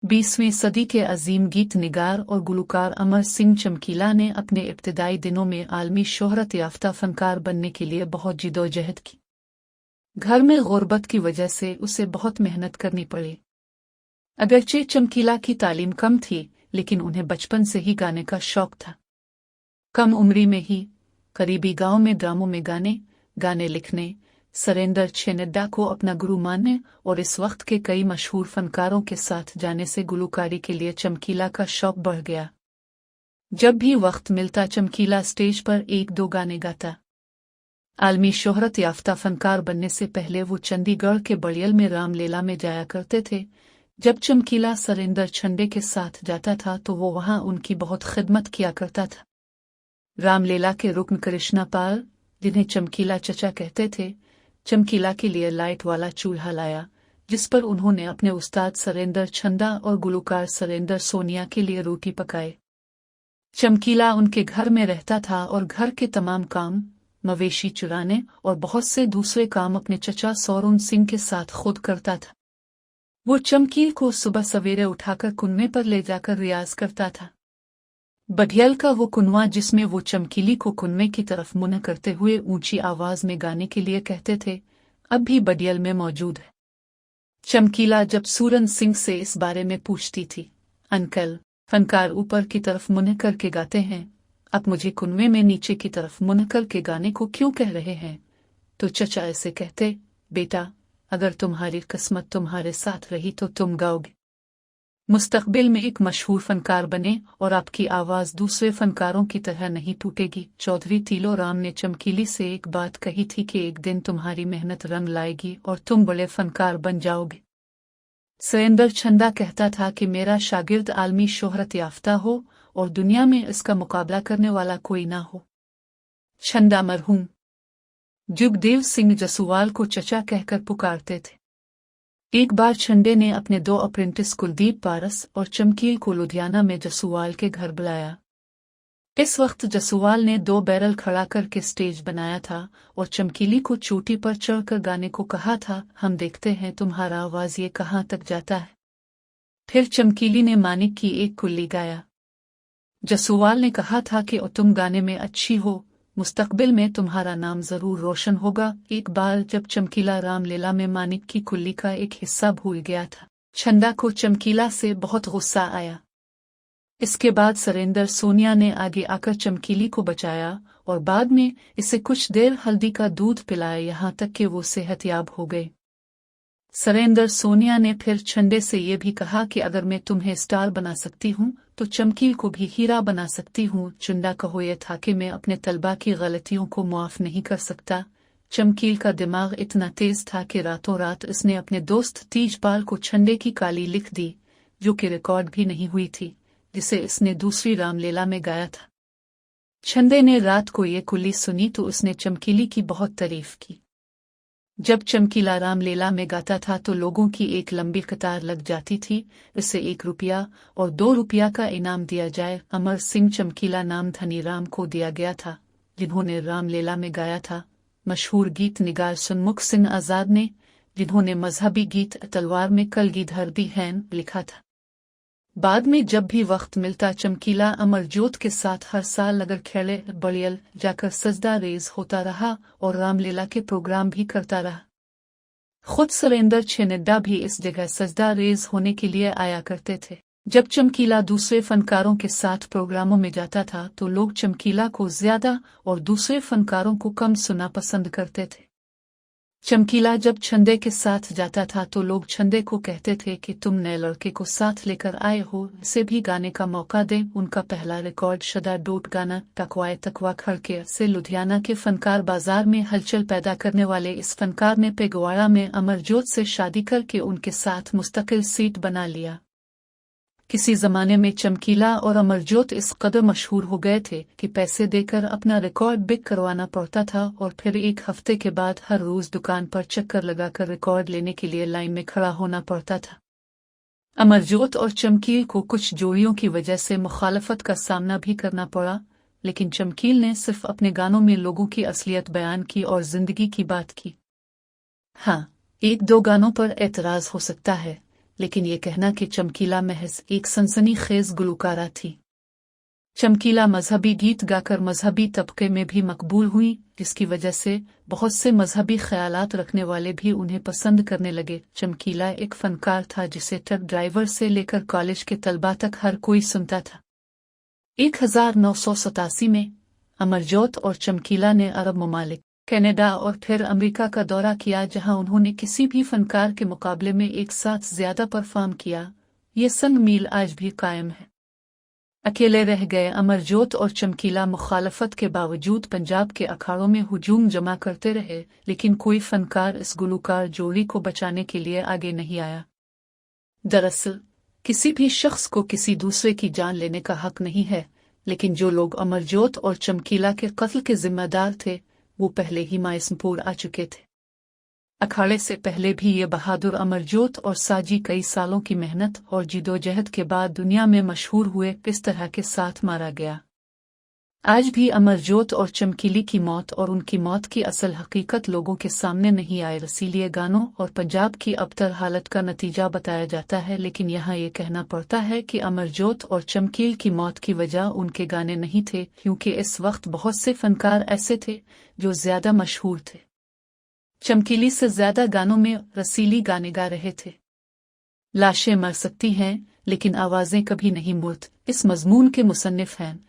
20वीं सदी के अजीम गीत निगार और गुलकार अमर सिंह चमकीला ने अपने इब्तदाई दिनों में आलमी शोहरत याफ्ता फनकार बनने के लिए बहुत जिदोजहद की। घर में गुर्बत की वजह से उसे बहुत मेहनत करनी पड़ी। अगरचे चमकीला की तालीम कम थी, लेकिन उन्हें बचपन से ही गाने का शौक था। कम उम्री में ही करीबी गांव में ड्रामों में गाने लिखने, सरेंदर छेनड्डा को अपना गुरु मानने और इस वक्त के कई मशहूर फनकारों के साथ जाने से गुलकारी के लिए चमकीला का शौक बढ़ गया। जब भी वक्त मिलता चमकीला स्टेज पर एक दो गाने गाता। आलमी शोहरत याफ्ता फनकार बनने से पहले वो चंडीगढ़ के बड़ियल में रामलीला में जाया करते थे। जब चमकीला सरेंदर छंडे के साथ जाता था तो वो वहां उनकी बहुत खिदमत किया करता था। रामलीला के रुकन कृष्णा पाल, जिन्हें चमकीला चचा कहते थे, चमकीला के लिए लाइट वाला चूल्हा लाया, जिस पर उन्होंने अपने उस्ताद सरेंदर छंदा और गुलकार सरेंदर सोनिया के लिए रोटी पकाए। चमकीला उनके घर में रहता था और घर के तमाम काम, मवेशी चुराने और बहुत से दूसरे काम अपने चचा सौरुन सिंह के साथ खुद करता था। वो चमकील को सुबह सवेरे उठाकर कुनवे पर ले जाकर रियाज करता था। बडियल का वो कुनवा जिसमें वो चमकीली को कुनवे की तरफ मुंह करते हुए ऊंची आवाज में गाने के लिए कहते थे, अब भी बडियल में मौजूद है। चमकीला जब सूरन सिंह से इस बारे में पूछती थी, अंकल, फनकार ऊपर की तरफ मुंह करके गाते हैं, अब मुझे कुनवे में नीचे की तरफ मुंह करके गाने को क्यों कह रहे हैं? तो चचा ऐसे कहते, बेटा, अगर तुम्हारी किस्मत तुम्हारे साथ रही तो तुम गाओगे। मुस्तकबिल में एक मशहूर फनकार बने और आपकी आवाज दूसरे फनकारों की तरह नहीं टूटेगी। चौधरी तीलो राम ने चमकीली से एक बात कही थी कि एक दिन तुम्हारी मेहनत रंग लाएगी और तुम बड़े फनकार बन जाओगे। सरेंदर छंदा कहता था कि मेरा शागिर्द आलमी शोहरत याफ्ता हो और दुनिया में इसका मुकाबला करने वाला कोई ना हो। छंदा मरहूम जुगदेव सिंह जसुवाल को चचा कहकर पुकारते थे। एक बार छंडे ने अपने दो अप्रेंटिस कुलदीप पारस और चमकील को लुधियाना में जसुवाल के घर बुलाया। इस वक्त जसुवाल ने 2 बैरल खड़ा करके स्टेज बनाया था और चमकीली को चोटी पर चढ़कर गाने को कहा था, हम देखते हैं तुम्हारा आवाज ये कहाँ तक जाता है। फिर चमकीली ने मानिक की एक कुल्ली गाया। जसुवाल ने कहा था कि तुम गाने में अच्छी हो, मुस्तकबिल में तुम्हारा नाम जरूर रोशन होगा। एक बार जब चमकीला रामलीला में मानिक की कुल्ली का एक हिस्सा भूल गया था, छंदा को चमकीला से बहुत गुस्सा आया। इसके बाद सरेंदर सोनिया ने आगे आकर चमकीली को बचाया और बाद में इसे कुछ देर हल्दी का दूध पिलाया, यहाँ तक कि वो सेहतयाब हो गए। सरेंदर सोनिया ने फिर छंडे से ये भी कहा कि अगर मैं तुम्हें स्टार बना सकती हूँ तो चमकील को भी हीरा बना सकती हूँ। चुंडा कहो ये था कि मैं अपने तलबा की गलतियों को मुआफ नहीं कर सकता। चमकील का दिमाग इतना तेज था कि रातों रात इसने अपने दोस्त तीजपाल को छंडे की काली लिख दी, जो कि रिकॉर्ड भी नहीं हुई थी, जिसे इसने दूसरी रामलीला में गाया था। छंदे ने रात को ये कुल्ली सुनी तो उसने चमकीली की बहुत तारीफ की। जब चमकीला रामलीला में गाता था तो लोगों की एक लंबी कतार लग जाती थी। इसे 1 रुपया और 2 रुपया का इनाम दिया जाए। अमर सिंह चमकीला नाम धनी राम को दिया गया था, जिन्होंने रामलीला में गाया था। मशहूर गीत निगार सन्मुख सिंह आजाद ने, जिन्होंने मजहबी गीत तलवार में कलगीधर दी हैन लिखा था। बाद में जब भी वक्त मिलता चमकीला अमरजोत के साथ हर साल नगर खेड़े बड़ियल जाकर सजदा रेज होता रहा और रामलीला के प्रोग्राम भी करता रहा। खुद सरेंदर छेनड्डा भी इस जगह सजदा रेज होने के लिए आया करते थे। जब चमकीला दूसरे फनकारों के साथ प्रोग्रामों में जाता था तो लोग चमकीला को ज्यादा और दूसरे फनकारों को कम सुनना पसंद करते थे। चमकीला जब छंदे के साथ जाता था तो लोग छंदे को कहते थे कि तुम नए लड़के को साथ लेकर आए हो, इसे भी गाने का मौका दे। उनका पहला रिकॉर्ड शदा डोट गाना टकवाए तकवा खड़के से लुधियाना के फनकार बाजार में हलचल पैदा करने वाले इस फनकार ने पेगवाड़ा में अमरजोत से शादी करके उनके साथ मुस्तकिल सीट बना लिया। किसी जमाने में चमकीला और अमरजोत इस कदर मशहूर हो गए थे कि पैसे देकर अपना रिकॉर्ड बिक करवाना पड़ता था और फिर 1 हफ्ते के बाद हर रोज दुकान पर चक्कर लगाकर रिकॉर्ड लेने के लिए लाइन में खड़ा होना पड़ता था। अमरजोत और चमकील को कुछ जोड़ियों की वजह से मुखालफत का सामना भी करना पड़ा, लेकिन चमकील ने सिर्फ अपने गानों में लोगों की असलियत बयान की और जिंदगी की बात की। हाँ, 1-2 गानों पर एतराज हो सकता है, लेकिन ये कहना कि चमकीला महज एक सनसनीखेज गुलकारा थी। चमकीला मजहबी गीत गाकर मजहबी तबके में भी मकबूल हुई, जिसकी वजह से बहुत से मजहबी ख्यालात रखने वाले भी उन्हें पसंद करने लगे। चमकीला एक फनकार था जिसे ट्रक ड्राइवर से लेकर कॉलेज के तलबा तक हर कोई सुनता था। 1987 में अमरजोत और चमकीला ने अरब ममालिक, कनाडा और फिर अमेरिका का दौरा किया, जहां उन्होंने किसी भी फनकार के मुकाबले में एक साथ ज्यादा परफॉर्म किया। ये संग मील आज भी कायम है। अकेले रह गए अमरजोत और चमकीला मुखालफत के बावजूद पंजाब के अखाड़ों में हुजूम जमा करते रहे, लेकिन कोई फनकार इस गुलकार जोड़ी को बचाने के लिए आगे नहीं आया। दरअसल किसी भी शख्स को किसी दूसरे की जान लेने का हक नहीं है, लेकिन जो लोग अमरजोत और चमकीला के कत्ल के जिम्मेदार थे वो पहले ही मायसमपुर आ चुके थे। अखाड़े से पहले भी ये बहादुर अमरजोत और साजी कई सालों की मेहनत और जिदोजहद के बाद दुनिया में मशहूर हुए, किस तरह के साथ मारा गया। आज भी अमरजोत और चमकीली की मौत और उनकी मौत की असल हकीकत लोगों के सामने नहीं आए, इसीलिए गानों और पंजाब की अबतर हालत का नतीजा बताया जाता है। लेकिन यहाँ ये कहना पड़ता है कि अमरजोत और चमकील की मौत की वजह उनके गाने नहीं थे, क्योंकि इस वक्त बहुत से फनकार ऐसे थे जो ज्यादा मशहूर थे। चमकीली से ज्यादा गानों में रसीली गाने गा रहे थे। लाशें मर सकती हैं लेकिन आवाजें कभी नहीं मुर्द, इस मजमून के मुसन्निफ हैं